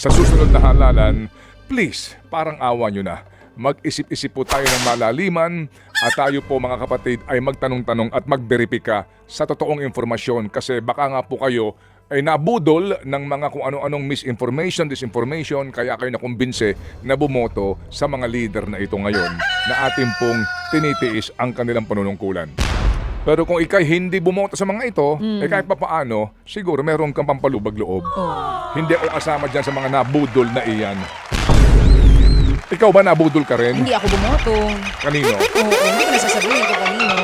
Sa susunod na halalan, please, parang awa nyo na. Mag-isip-isip po tayo ng malaliman at tayo po mga kapatid ay magtanong-tanong at magberipika sa totoong informasyon kasi baka nga po kayo ay nabudol ng mga kung ano-anong misinformation, disinformation, kaya kayo nakumbinse na bumoto sa mga leader na ito ngayon na ating pong tinitiis ang kanilang panunungkulan. Pero kung ikay hindi bumoto sa mga ito, kahit papaano, siguro meron kang pampalubag loob. Hindi ako kasama dyan sa mga nabudol na iyan. Ikaw ba nabudol ka rin? Hindi ako bumoto. Kanino? Oo, hindi ko nasasabihin ko kanino.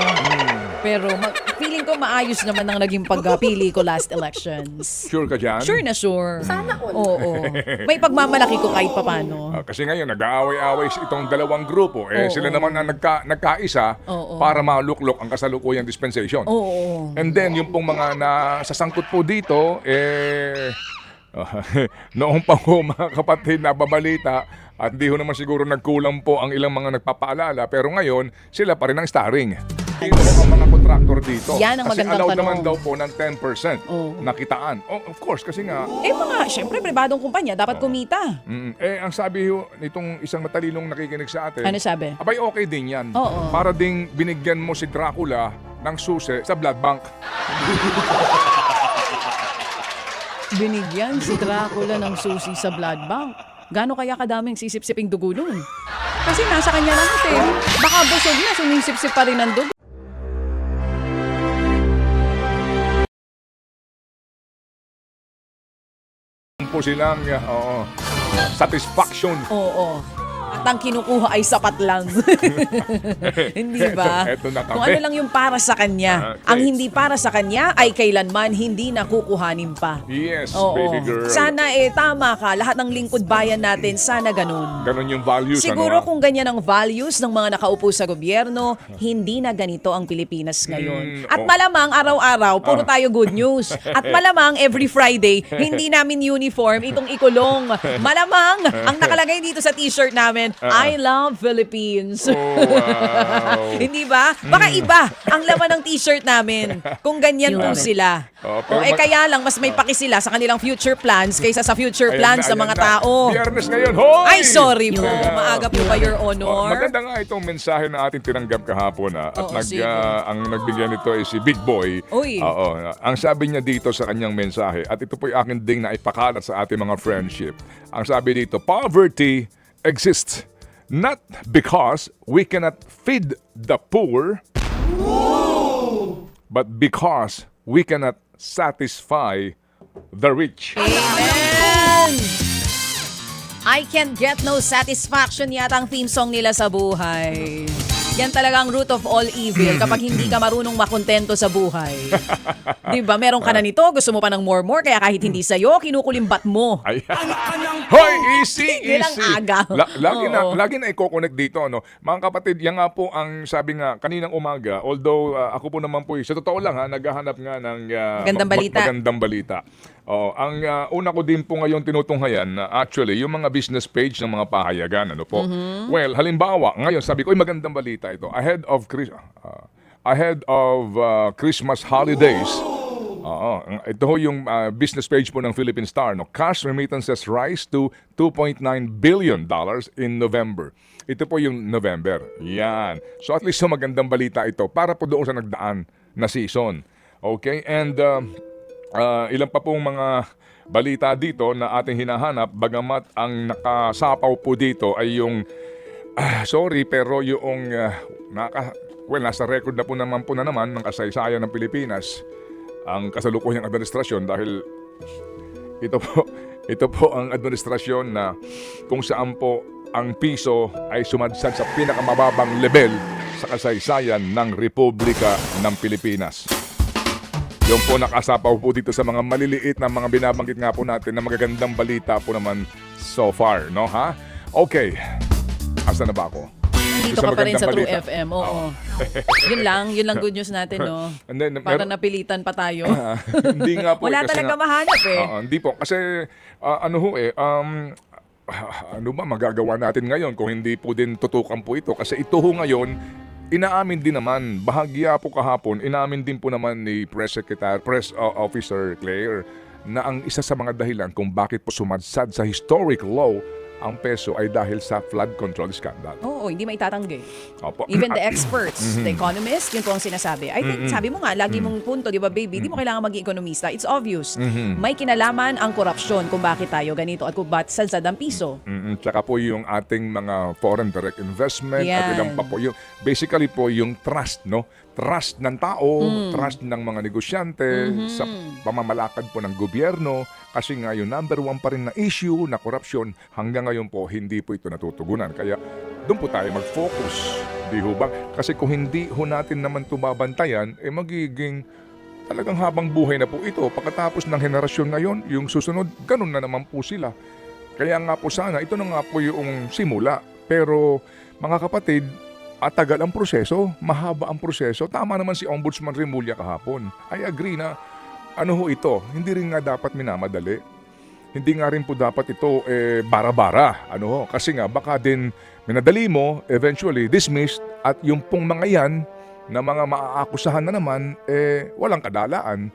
Pero feeling ko maayos naman ang naging pagpili ko last elections. Sure ka dyan? Sure na sure. Sana all. Oo. May pagmamalaki ko kahit papano. Kasi ngayon, nag-aaway-aaway itong dalawang grupo. Sila naman ang nagkaisa para maluklok ang kasalukuyang dispensation. Oo. And then, yung pong mga nasasangkot po dito, noong pa po mga kapatid nababalita, at hindi ho naman siguro nagkulang po ang ilang mga nagpapaalala, pero ngayon, sila pa rin ang starring. Sino ang mga contractor dito? Yan ang kasi magandang allowed tanong. naman daw po ng 10% nakitaan. Of course, kasi nga... Syempre, pribadong kumpanya, dapat kumita. ang sabi ho nitong isang matalinong nakikinig sa atin, Ano sabi? abay okay din yan. Oo. Para ding binigyan mo si Dracula ng susi sa blood bank. Binigyan si Dracula ng susi sa blood bank. Gaano kaya kadaming sisip-siping dugo nun? Kasi nasa kanya lahat eh. Baka busog na, sumisip-sip pa rin ang dugo. Po silang satisfaction. Oo. At ang kinukuha ay sapat lang. Hindi ba? Eto na kami. Kung ano lang yung para sa kanya. Okay. Ang hindi para sa kanya ay kailanman hindi nakukuhanin pa. Yes, Oo. baby girl. Sana tama ka. Lahat ng lingkod bayan natin, sana ganun. Ganon yung values. Siguro ano, kung ganyan ang values ng mga nakaupo sa gobyerno, hindi na ganito ang Pilipinas ngayon. At malamang araw-araw, puro tayo good news. At malamang every Friday, hindi namin uniform itong ikulong. Malamang ang nakalagay dito sa t-shirt namin, I love Philippines. Oh, wow. Hindi ba? Baka iba ang laman ng t-shirt namin kung ganyan po sila. pero Kaya lang, mas may paki sila sa kanilang future plans kaysa sa future Ayan plans na, ng mga ayan na. tao. Biyernes ngayon, hoy! Ay, sorry po. Maaga po ba, Your Honor? Maganda nga itong mensahe na ating tinanggap kahapon. At Oo, sige. ang nagbigyan nito ay si Big Boy. Uy. Oo, ang sabi niya dito sa kanyang mensahe, at ito po'y akin ding naipakalat sa ating mga friendship. Ang sabi dito, poverty exists not because we cannot feed the poor, but because we cannot satisfy the rich. Amen! I can get no satisfaction yata ang theme song nila sa buhay. Yan talaga ang root of all evil kapag hindi ka marunong makontento sa buhay. Diba? Meron ka na nito, gusto mo pa ng more, kaya kahit hindi sa'yo, kinukulimbat mo. Ay. Hoy, easy, Yan ang easy. agaw. Lagi na i-connect dito, ano. Mga kapatid, yan nga po ang sabi nga kaninang umaga, although ako po naman po, sa totoo lang naghahanap nga ng Magandang balita. magandang balita. Ang una ko din po ngayon tinutunghayan, actually, yung mga business page ng mga pahayagan, ano po. Well, halimbawa, ngayon sabi ko, magandang balita ito. Ahead of Christmas holidays, ito ho yung business page po ng Philippine Star. No? Cash remittances rise to $2.9 billion in November. Ito po yung November. Yan. So at least magandang balita ito para po doon sa nagdaan na season. Okay? And ilan pa pong mga balita dito na ating hinahanap, bagamat ang nakasapaw po dito ay yung sorry, pero yung nasa record na po naman ng kasaysayan ng Pilipinas ang kasalukuyang administrasyon dahil ito po ang administrasyon na kung saan po ang piso ay sumadsad sa pinakamababang level sa kasaysayan ng Republika ng Pilipinas. Yung po nakasapaw po dito sa mga maliliit na mga binabanggit nga po natin na magagandang balita po naman so far, no ha? Okay. Asa na ba ako? Dito ka pa rin sa True balita. FM, oo. Yun lang good news natin, no? And then, Para napilitan pa tayo. hindi nga po. Wala kasi talaga nga, mahanap eh. Hindi po. Kasi ano ba magagawa natin ngayon kung hindi po din tutukan po ito? Kasi ito ho ngayon, inaamin din naman, bahagya po kahapon, inaamin din po naman ni Press Officer Claire na ang isa sa mga dahilan kung bakit po sumadsad sa historic low ang peso ay dahil sa flood control scandal. Oo, hindi maitatanggi. Opo. Even the experts, the economists, yun po ang sinasabi. I think, sabi mo nga, lagi mong punto, di ba baby, di mo kailangan maging ekonomista. It's obvious. May kinalaman ang korupsyon kung bakit tayo ganito at kung bakit sadsad ang piso. Tsaka po yung ating mga foreign direct investment at Yan. ilang pa po. Yung, basically po yung trust, no? Trust ng tao, trust ng mga negosyante sa pamamalakad po ng gobyerno. Kasi nga yung number one pa rin na issue na korupsyon, hanggang ngayon po hindi po ito natutugunan. Kaya doon po tayo mag-focus. Di ho ba? Kasi kung hindi ho natin naman tumabantayan, magiging talagang habang buhay na po ito. Pagkatapos ng henerasyon ngayon, yung susunod, ganun na naman po sila. Kaya nga po sana, ito na nga po yung simula. Pero mga kapatid, tagal ang proseso, mahaba ang proseso. Tama naman si Ombudsman Remulla kahapon. I agree na ano ho ito, hindi rin nga dapat minamadali. Hindi nga rin po dapat ito bara-bara. Ano ho, kasi nga baka din minadali mo, eventually dismissed, at yung pong mga yan na mga maaakusahan na naman, walang kadalaan.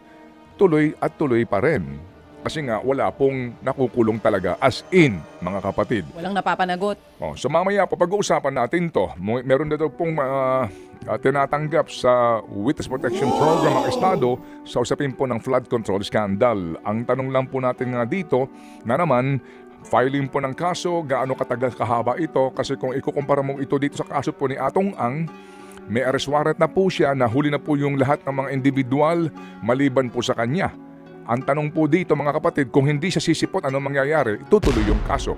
Tuloy at tuloy pa rin. Kasi nga wala pong nakukulong talaga as in, mga kapatid. Walang napapanagot. So mamaya po pag-uusapan natin to. Meron na daw pong tinatanggap sa Witness Protection Program ng Estado sa usapin po ng flood control scandal. Ang tanong lang po natin nga dito na naman, filing po ng kaso, gaano katagal kahaba ito? Kasi kung ikukumpara mo ito dito sa kaso po ni Atong Ang, may arrest warrant na po siya, nahuli na po yung lahat ng mga individual maliban po sa kanya. Ang tanong po dito mga kapatid, kung hindi siya sisipot, anong mangyayari? Itutuloy yung kaso.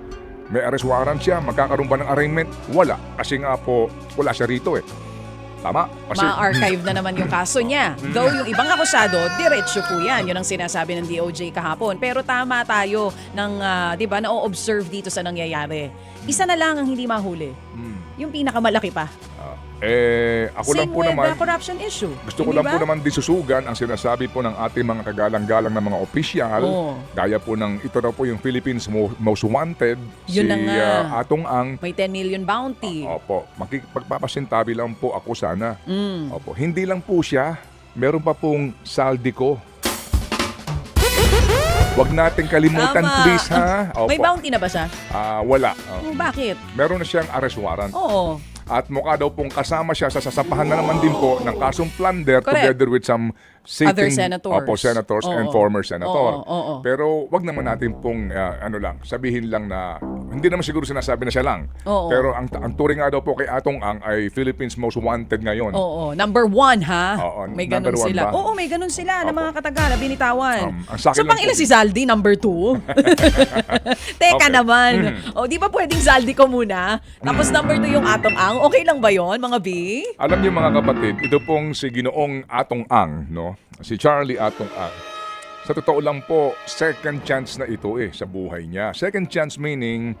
May arrest warrant siya, magkakaroon ba ng arraignment? Wala. Kasi nga po, wala siya rito Tama? Kasi, Ma-archive na naman yung kaso niya. Though yung ibang akusado, diretso po yan. Yun ang sinasabi ng DOJ kahapon. Pero tama tayo ng, di ba, na-observe dito sa nangyayari. Isa na lang ang hindi mahuli. Yung pinakamalaki pa. ako lang Same po with naman, the corruption issue. gusto ko Hindi lang ba? po naman disusugan ang sinasabi po ng ating mga kagalang-galang na mga opisyal. Oo. Gaya po ng, ito na po yung Philippines Most Wanted, Yun na nga. Atong Ang. May 10 million bounty. Opo, pagpapasintabi lang po ako sana. Opo, hindi lang po siya, meron pa pong saldi ko. Huwag natin kalimutan, Tama. please, ha? Opo. May bounty na ba siya? Wala. Bakit? Meron na siyang arrest warrant. Oo. At mukha daw pong kasama siya sa sasapahan na naman din po ng kasong plunder Correct. together with some sitting Other senators. senators and Oo. former senator. Oo. Pero wag naman natin pong sabihin lang na hindi naman siguro sinasabi na siya lang. Oo. Pero ang turing nga daw po kay Atong Ang ay Philippines Most Wanted ngayon. Oo. Number 1, ha? Oo, May ganun number one sila. ba? Oo, may ganun sila na Opo. mga katagala, binitawan. Ang sa akin So, lang pang ilan po- si Zaldi? Number 2? Teka Okay. naman. O, di ba pwedeng Zaldi ko muna? Tapos number 2 yung Atong Ang? Okay lang ba yon mga B? Alam niyo mga kapatid, ito pong si Ginoong Atong Ang, no? Si Charlie Atong Ang. Sa totoo lang po, second chance na ito sa buhay niya. Second chance meaning,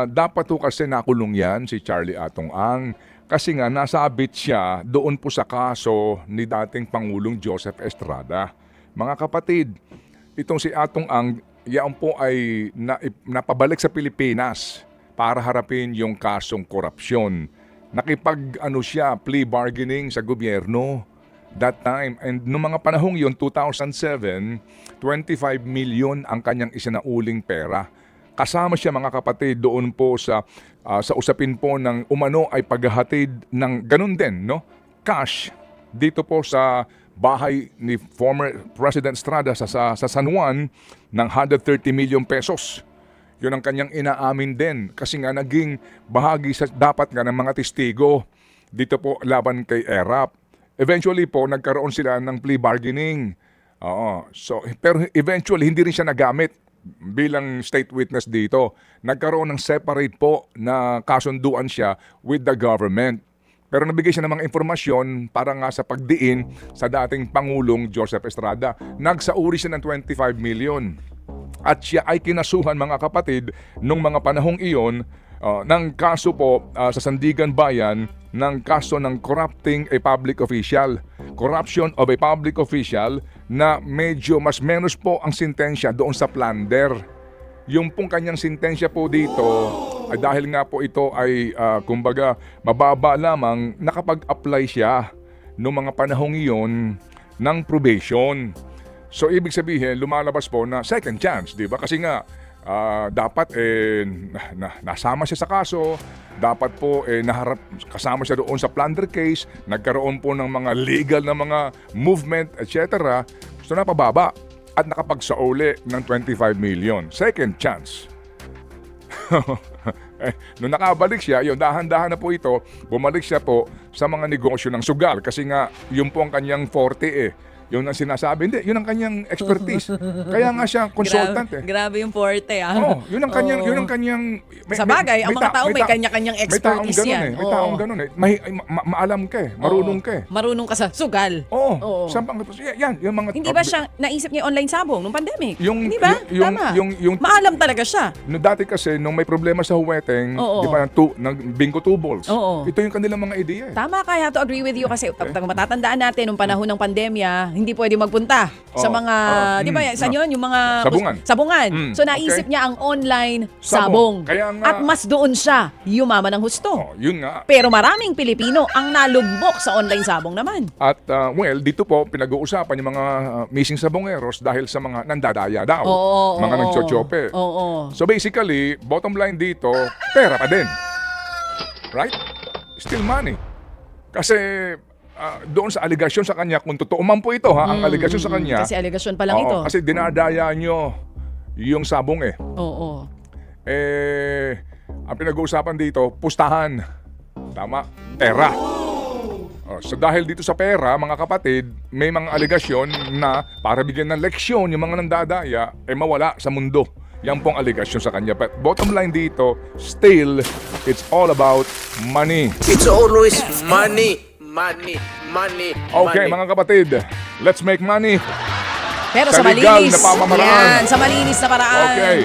dapat po kasi nakulong yan si Charlie Atong Ang. Kasi nga, nasabit siya doon po sa kaso ni dating Pangulong Joseph Estrada. Mga kapatid, itong si Atong Ang, yan po ay napabalik sa Pilipinas para harapin yung kasong korupsyon. Siya, plea bargaining sa gobyerno that time. And noong mga panahong yun, 2007, 25 million ang kanyang isinauling pera. Kasama siya mga kapatid doon po sa usapin po ng umano ay paghahatid ng ganun din, no? Cash dito po sa bahay ni former President Estrada sa San Juan ng 130 million pesos. Yun ang kanyang inaamin din kasi nga naging bahagi dapat nga ng mga testigo dito po laban kay ERAP. Eventually po nagkaroon sila ng plea bargaining. Pero eventually hindi rin siya nagamit bilang state witness dito. Nagkaroon ng separate po na kasunduan siya with the government. Pero nabigay siya ng mga informasyon para nga sa pagdiin sa dating Pangulong Joseph Estrada. Nagsauri siya ng 25 million. At siya ay kinasuhan mga kapatid nung mga panahong iyon ng kaso po sa Sandigan Bayan ng kaso ng corrupting a public official. Corruption of a public official na medyo mas menos po ang sentensya doon sa plunder. Yung pong kanyang sentensya po dito ay dahil nga po ito ay kumbaga mababa lamang, nakapag-apply siya noong mga panahong iyon ng probation. So ibig sabihin, lumalabas po na second chance, di ba? Kasi nga, dapat nasama siya sa kaso, dapat po kasama siya doon sa plunder case, nagkaroon po ng mga legal na mga movement, etc. So napababa at nakapagsauli ng 25 million. Second chance. Nung nakabalik siya, yun, dahan-dahan na po ito, bumalik siya po sa mga negosyo ng sugal kasi nga, yun po ang kanyang forte Yun ang sinasabi. Hindi, yun ang kanyang expertise. Kaya nga siya consultant Grabe yung forte yun ang kanyang sa bagay, ang mga tao may kanya-kanyang expertise yan. May taong ganun maalam ka marunong ka Marunong ka sa sugal. Oo. Yan, yung mga... Hindi ba siya naisip niya online sabong nung pandemic? Hindi ba? Tama. Maalam talaga siya. No, dati kasi, nung may problema sa huweteng, di ba, bingo two balls. Ito yung kanilang mga ideya. Tama, kaya to agree with you kasi matatandaan natin nung panahon ng pandemya, hindi pwede magpunta sa mga, di ba, saan yun? Yung mga sabungan. So naisip niya ang online sabong. At mas doon siya yumaman ng husto. Yun nga. Pero maraming Pilipino ang nalumbok sa online sabong naman. At dito po pinag-uusapan yung mga missing sabongeros dahil sa mga nandadaya daw. Mga nagchochope. So basically, bottom line dito, pera pa din. Right? Still money. Kasi doon sa aligasyon sa kanya, kung totoo man po ito ang aligasyon sa kanya. Kasi aligasyon pa lang ito. Kasi dinadaya nyo yung sabong ang pinag-uusapan dito, pustahan. Tama? Pera. So dahil dito sa pera, mga kapatid, may mga aligasyon na para bigyan ng leksyon yung mga nandadaya, mawala sa mundo. Yan pong aligasyon sa kanya. But bottom line dito, still, it's all about money. It's always money. Money. Okay, mga kapatid, let's make money. Pero sa sa malinis. na pamamaraan. Yan, sa malinis na paraan. Okay.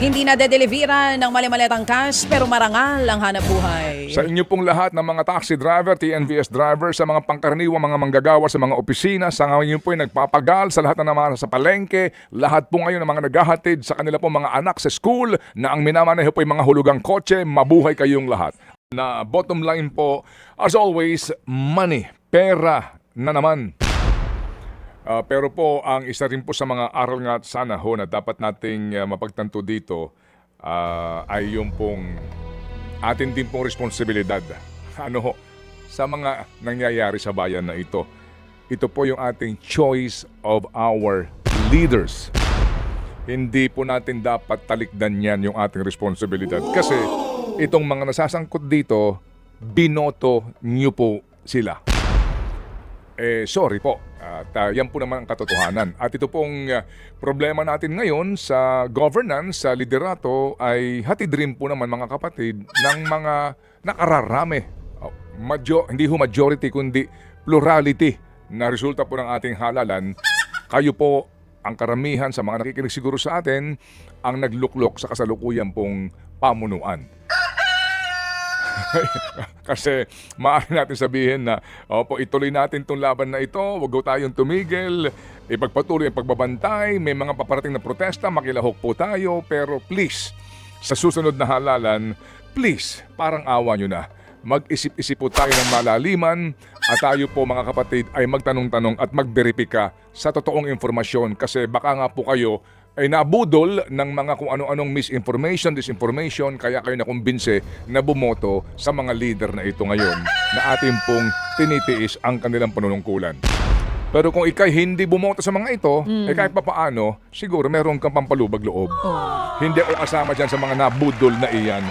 Hindi na dedeliveran ng mali-maletang cash pero marangal ang hanap buhay. Sa inyo pong lahat ng mga taxi driver, TNVS driver, sa mga pangkaraniwang mga manggagawa sa mga opisina, sa ngayon po ay nagpapagal sa lahat ng mga sa palengke, lahat po ngayon ng mga naghahatid sa kanila po mga anak sa school, na ang minamaneho po ay mga hulugang kotse, mabuhay kayong lahat. Na bottom line po, as always, money, pera na naman. Pero po, ang isa rin po sa mga aral nga sana na dapat nating mapagtanto dito ay yung pong atin din pong responsibilidad sa mga nangyayari sa bayan na ito. Ito po yung ating choice of our leaders. Hindi po natin dapat talikdan yan yung ating responsibilidad. Kasi itong mga nasasangkot dito, binoto niyo po sila. Sorry po. At yan po naman ang katotohanan. At ito pong problema natin ngayon sa governance, sa liderato, ay hatid rin po naman mga kapatid ng mga nakararami. Hindi ho majority, kundi plurality na resulta po ng ating halalan. Kayo po, ang karamihan sa mga nakikinig siguro sa atin, ang nagluklok sa kasalukuyan pong pamunuan. Kasi maaari natin sabihin na ituloy natin itong laban na ito, huwag tayong tumigil, ipagpatuloy ang pagbabantay, may mga paparating na protesta, makilahok po tayo, pero please, sa susunod na halalan, please, parang awa nyo na. Mag-isip-isip po tayo ng malaliman at tayo po mga kapatid ay magtanong-tanong at magberipika sa totoong informasyon kasi baka nga po kayo ay nabudol ng mga kung ano-anong misinformation, disinformation, kaya kayo nakumbinse na bumoto sa mga leader na ito ngayon na ating pong tinitiis ang kanilang panunungkulan. Pero kung ikay hindi bumoto sa mga ito, kahit papaano, siguro meron kang pampalubag loob. Hindi ako kasama dyan sa mga nabudol na iyan.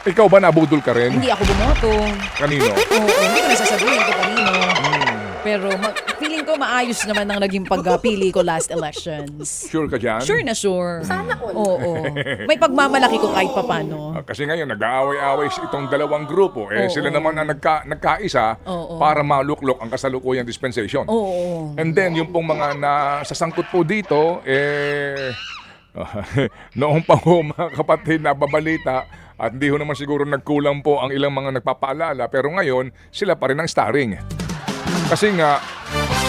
Ikaw ba nabudol ka rin? Hindi ako bumoto. Kanino? Hindi ko nasasabihin ko kanino. Pero feeling ko maayos naman ang naging pagpili ko last elections. Sure ka dyan? Sure na sure. Sana all. Oo. May pagmamalaki ko kahit papano. Kasi ngayon, nag-aaway-aaway itong dalawang grupo. Sila naman ang nagkaisa para maluklok ang kasalukuyang dispensation. And then, yung pong mga nasasangkot po dito, noong pa ho, mga kapatid, nababalita, at hindi ho naman siguro nagkulang po ang ilang mga nagpapaalala, pero ngayon, sila pa rin ang starring. Kasi nga,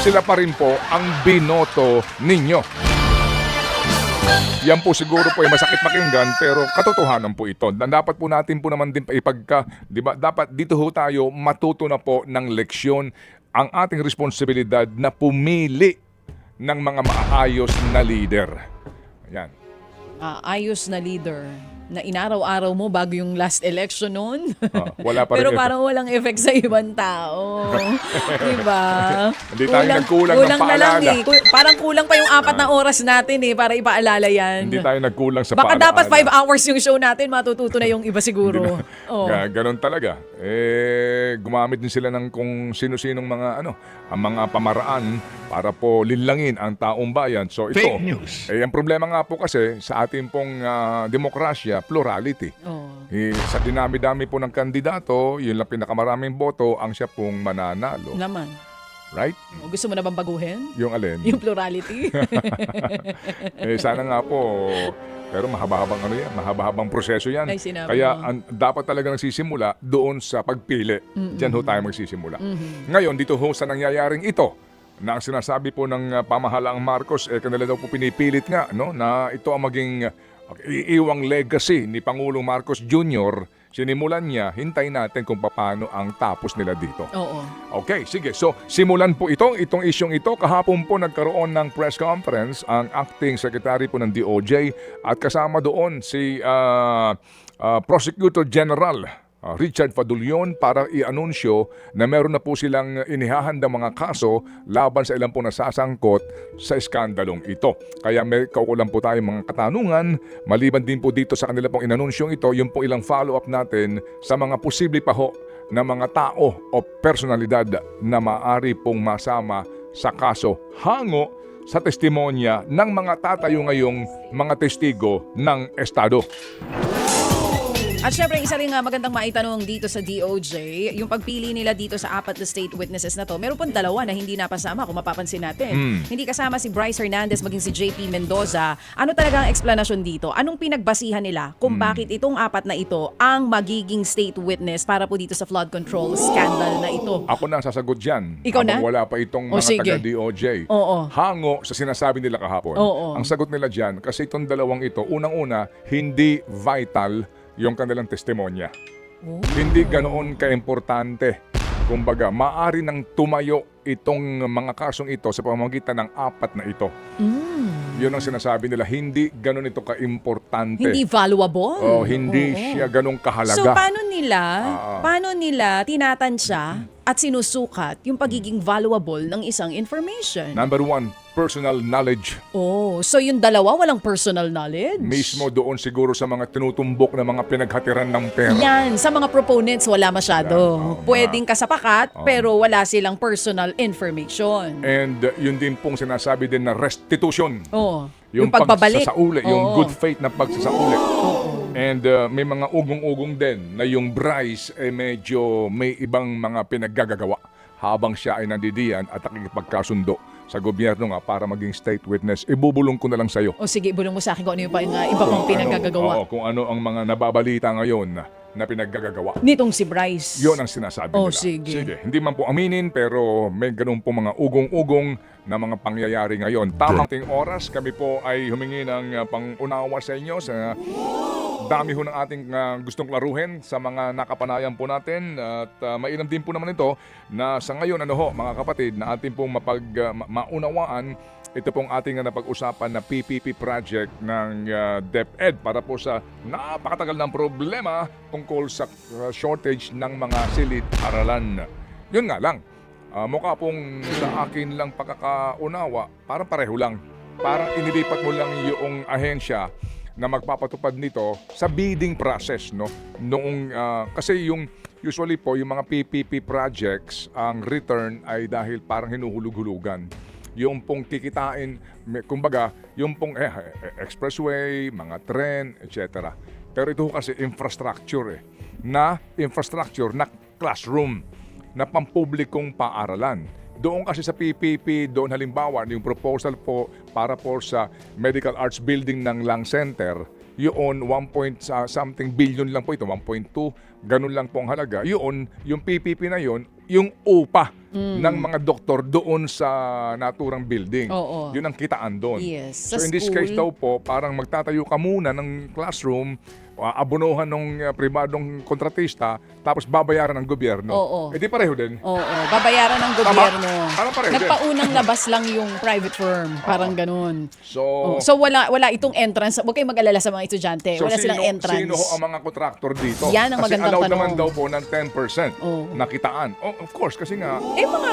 sila pa rin po ang binoto ninyo. Yan po siguro po ay masakit pakinggan, pero katotohanan po ito. Dapat po natin po naman din di ba? Dapat dito ho tayo matuto na po ng leksyon ang ating responsibilidad na pumili ng mga maayos na leader. Ayan. Ayos na leader na inaraw-araw mo bago yung last election noon. Wala pa rin Pero effect. parang walang effect sa ibang tao. Diba? Hindi tayo nagkulang ng kulang na lang paalala. Parang kulang pa yung 4 na oras natin para ipaalala yan. Hindi tayo nagkulang sa Baka paalaala. dapat 5 hours yung show natin, matututo na yung iba siguro. Oh. Ganon talaga. Gumamit din sila ng kung sino-sinong mga ang mga pamaraan para po linlangin ang taong bayan. So ito, Fake news. ang problema nga po kasi sa ating pong demokrasya, plurality. Oh. Sa dinami-dami po ng kandidato, yun lang pinakamaraming boto, ang siya pong mananalo. Naman. Right? Gusto mo na bang baguhin? Yung alin? Yung plurality? Sana nga po. Pero mahaba-habang mahaba-habang proseso yan. Ay, sinabi Kaya mo. dapat talaga nagsisimula doon sa pagpili. Diyan ho tayo magsisimula. Ngayon, dito ho sa nangyayaring ito, na ang sinasabi po ng pamahalaang Marcos, kanila daw po pinipilit nga na ito ang maging iiwang legacy ni Pangulong Marcos Jr. Sinimulan niya, hintayin natin kung paano ang tapos nila dito. Oo. Okay, sige. So, simulan po itong isyong ito. Kahapon po nagkaroon ng press conference ang acting secretary po ng DOJ at kasama doon si Prosecutor General Richard Fadulion para i-anunsyo na meron na po silang inihahandang mga kaso laban sa ilang po nasasangkot sa iskandalong ito. Kaya may kaukulan po tayong mga katanungan. Maliban din po dito sa kanila pong inanunsyong ito, yung po ilang follow-up natin sa mga posible pa ho na mga tao o personalidad na maaari pong masama sa kaso hango sa testimonya ng mga tatayo ngayong mga testigo ng Estado. At syempre, isa rin magandang maitanong dito sa DOJ, yung pagpili nila dito sa 4 na state witnesses na to, meron pong 2 na hindi napasama kung mapapansin natin. Hindi kasama si Bryce Hernandez maging si JP Mendoza. Ano talaga ang explanation dito? Anong pinagbasihan nila kung bakit itong 4 na ito ang magiging state witness para po dito sa flood control scandal na ito? Ako na sasagot dyan. Ikaw na? Habang wala pa itong O, mga sige. taga-DOJ. Oo. Hango sa sinasabi nila kahapon. Oo. Ang sagot nila dyan, kasi itong dalawang ito, unang-una, hindi vital yung kanilang testimonya. Hindi ganoon kaimportante. Kumbaga, maaari nang tumayo itong mga kasong ito sa pamamagitan ng 4 na ito. Yun ang sinasabi nila, hindi ganoon ito kaimportante. Hindi valuable? Hindi siya ganong kahalaga. So paano nila tinatansya at sinusukat yung pagiging valuable ng isang information? Number 1, personal knowledge. So yung dalawa walang personal knowledge? Mismo doon siguro sa mga tinutumbok na mga pinaghatiran ng pera. Yan, sa mga proponents wala masyado. Pwedeng kasapakat pero wala silang personal information. And yun din pong sinasabi din na restitution. Yung pagbabalik. Pagsasauli, yung Oo. good faith na pagsasauli. And may mga ugong-ugong din na yung Bryce medyo may ibang mga pinaggagawa habang siya ay nandidiyan at nakikipagkasundo sa gobyerno nga para maging state witness. Ibubulong ko na lang sa'yo. Sige, bulong mo sa akin kung ano yung iba pang pinagagagawa. Kung ano ang mga nababalita ngayon na pinaggagawa. Nitong si Bryce. Yun ang sinasabi nila. Sige. Hindi man po aminin pero may ganun po mga ugong-ugong na mga pangyayari ngayon. Tamang ting oras, kami po ay humingi ng pangunawa sa inyo sa dami ho ng ating gustong klaruhin sa mga nakapanayan po natin at mainam din po naman ito na sa ngayon mga kapatid na ating pong maunawaan ito pong ating napag-usapan na PPP project ng DepEd para po sa napakatagal ng problema tungkol sa shortage ng mga silid-aralan. Yun nga lang, mukha pong sa akin lang pagkakaunawa, parang pareho lang. Parang inilipat mo lang yung ahensya na magpapatupad nito sa bidding process, no? Noong kasi yung usually po yung mga PPP projects, ang return ay dahil parang hinuhulog-hulugan. Yung pong kikitain, kumbaga, yung pong expressway, mga tren, etc. Pero ito kasi infrastructure na classroom, na pampublikong paaralan. Doon kasi sa PPP, doon halimbawa, yung proposal po para po sa Medical Arts Building ng Lang Center, yun 1 billion lang po ito, 1.2, ganun lang po ang halaga. Yun, yung PPP na yun, yung upa ng mga doktor doon sa naturang building. Oo. Yun ang kitaan doon. Yes. So Sa in this case school- daw po, parang magtatayo ka muna ng classroom, abonohan ng pribadong kontratista, tapos babayaran ng gobyerno. Oo. Eh di pareho din. Oo, babayaran ng gobyerno. Parang pareho din. Nagpaunang labas lang yung private firm. Parang ganun. So, Oh, so wala itong entrance. Huwag kayong mag-alala sa mga estudyante. Wala silang entrance. Sino ho ang mga contractor dito? Yan ang kasi magandang allowed tanong. naman daw po ng 10% Oo. na kitaan. Oh, of course, kasi nga,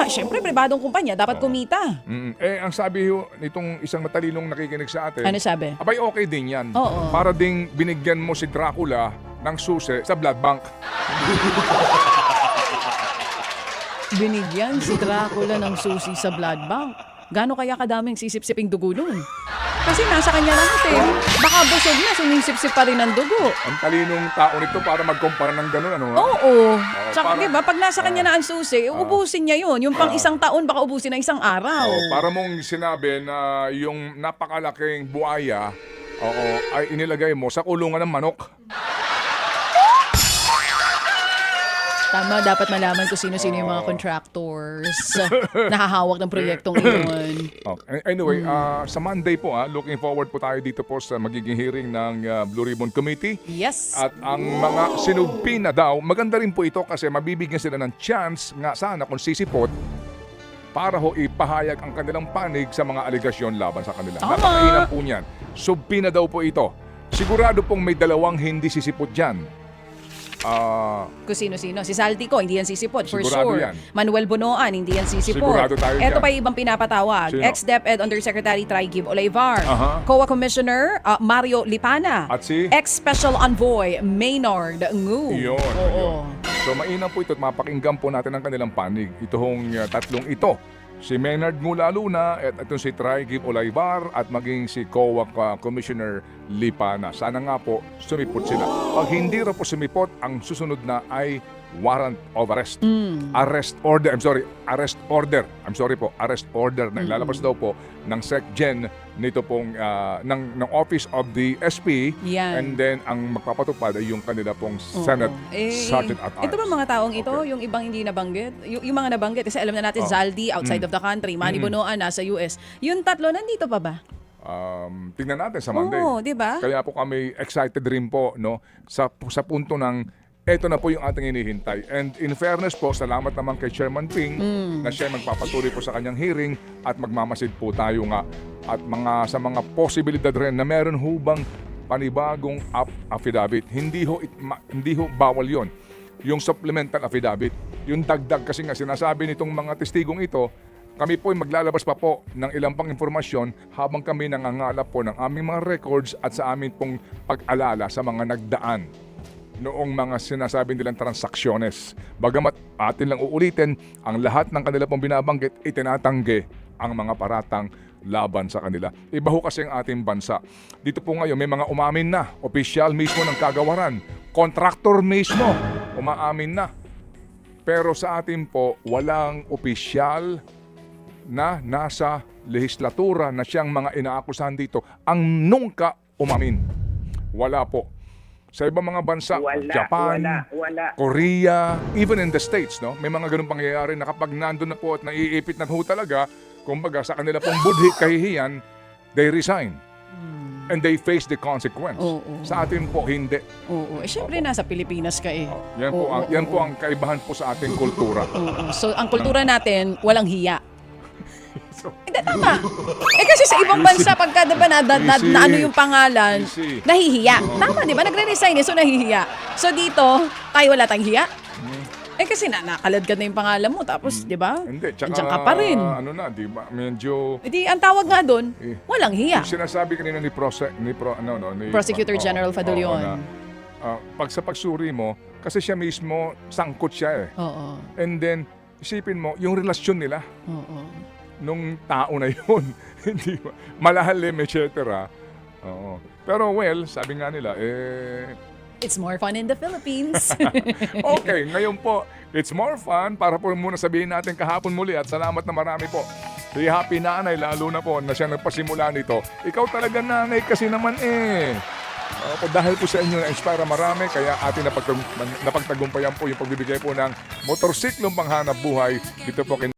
Syempre, pribadong kumpanya, dapat kumita. ang sabi ho nitong isang matalinong nakikinig sa atin, Ano sabi? abay okay din yan. Oo. Para ding binigyan mo si Dracula ng susi sa blood bank. Binigyan si Dracula ng susi sa blood bank. Gaano kaya kadaming sisip-siping dugo nun? Kasi nasa kanya lahat eh. Baka busog na, sumisip-sip pa rin ang dugo. Ang talinong tao nito para magkumpara ng gano'n, ano? Oo. Tsaka parang- diba, pag nasa kanya na ang susi, ubusin niya yun. Yung pang isang taon, baka ubusin na isang araw. Para mong sinabi na yung napakalaking buhaya, ay inilagay mo sa kulungan ng manok. Tama, dapat malaman kung sino-sino yung mga contractors na hahawak ng proyektong iyon. Okay. Anyway, sa Monday po, looking forward po tayo dito po sa magiging hearing ng Blue Ribbon Committee. Yes. At ang mga sinugpi na daw, maganda rin po ito kasi mabibigyan sila ng chance nga sana kung sisipot para ho ipahayag ang kanilang panig sa mga aligasyon laban sa kanila. Tama. Napakainam po niyan. Subpi na daw po ito. Sigurado pong may dalawang hindi sisipot dyan. Kung sino-sino. Si Saltico, hindi yan sisipot, for Sigurado sure. yan. Manuel Bunoan, hindi yan sisipot. Sigurado tayo Ito dyan. pa yung ibang pinapatawag. Sino? Ex-DepEd Undersecretary Trigib Olivar. Aha. COA Commissioner Mario Lipana. At si? Ex-Special Envoy Maynard Ngu. Yun. Oo. So mainam po ito at mapakinggan po natin ang kanilang panig. Ito hong tatlong ito. Si Maynard Ngula Luna at itong si Trigib Olivar at maging si COA Commissioner Lipana. Sana nga po sumipot sila. Pag hindi raw po sumipot, ang susunod na ay warrant of arrest. Arrest order. Arrest order na ilalabas daw po ng SecGen nito pong ng Office of the SP. Yan. And then ang magpapatupad ay yung kanila pong Senate Sergeant at Arms. Ito ba mga taong ito, Okay. yung ibang hindi nabanggit? Yung mga nabanggit, kasi alam na natin, Zaldi, outside of the country, Manny Bonoan, nasa US. Yung tatlo, nandito pa ba? Tingnan natin sa Monday. Oo, di ba? Kaya po kami excited rin po no sa punto ng eto na po yung ating hinihintay. And in fairness po, salamat naman kay Chairman Ping na siya magpapatuloy po sa kanyang hearing at magmamasid po tayo nga at sa mga posibilidad rin na meron hubang panibagong affidavit. Hindi ho bawal yon. Yung supplemental affidavit, yung dagdag kasi nga sinasabi nitong mga testigong ito, kami po ay maglalabas pa po ng ilang pang informasyon habang kami nangangalap po ng aming mga records at sa amin pong pag-alala sa mga nagdaan noong mga sinasabi nilang transaksyones. Bagamat atin lang uulitin, ang lahat ng kanila pong binabanggit, itinatanggi ang mga paratang laban sa kanila. Iba ho kasi ang ating bansa. Dito po ngayon, may mga umamin na, opisyal mismo ng kagawaran, kontraktor mismo, umaamin na. Pero sa atin po, walang opisyal na nasa lehislatura na siyang mga inaakusahan dito ang nungka umamin. Wala po. Sa ibang mga bansa, Japan, wala. Korea, even in the States, no? May mga ganung pangyayari na kapag nandun na po at naiipit na ho talaga, kumbaga sa kanila pong budhi kahihiyan, they resign. And they face the consequence. Oo. Sa atin po, hindi. Oo. Syempre, nasa Pilipinas ka eh. Yan po ang kaibahan po sa ating kultura. Oo. So, ang kultura natin, walang hiya. Hindi, tama. Kasi sa ibang bansa, pagka diba, na ano yung pangalan, Easy. nahihiya. Tama, di ba? Nagre-resign so nahihiya. So dito, tayo wala tayong hiya. Kasi nakalad ka na yung pangalan mo, tapos, di ba? Hindi, tsaka, Andiyan ka pa rin. ano na, di ba, medyo... Hindi, ang tawag nga doon, walang hiya. Yung sinasabi kanina ni Prosecutor General Fadulion. Pag sa pagsuri mo, kasi siya mismo, sangkot siya eh. Oo. And then, isipin mo, yung relasyon nila, Oo. nung tao na yun, hindi ba? Malahalim, etc. Oo. Pero well, sabi nga nila, It's more fun in the Philippines. okay, ngayon po, it's more fun para po muna sabihin natin kahapon muli at salamat na marami po. Si Happy Nanay, lalo na po na siya nagpasimula nito. Ikaw talaga nanay kasi naman eh. Dahil po sa inyo na-inspire marami, kaya atin napagtagumpayan po yung pagbibigay po ng motorsiklong panghanap buhay dito po kay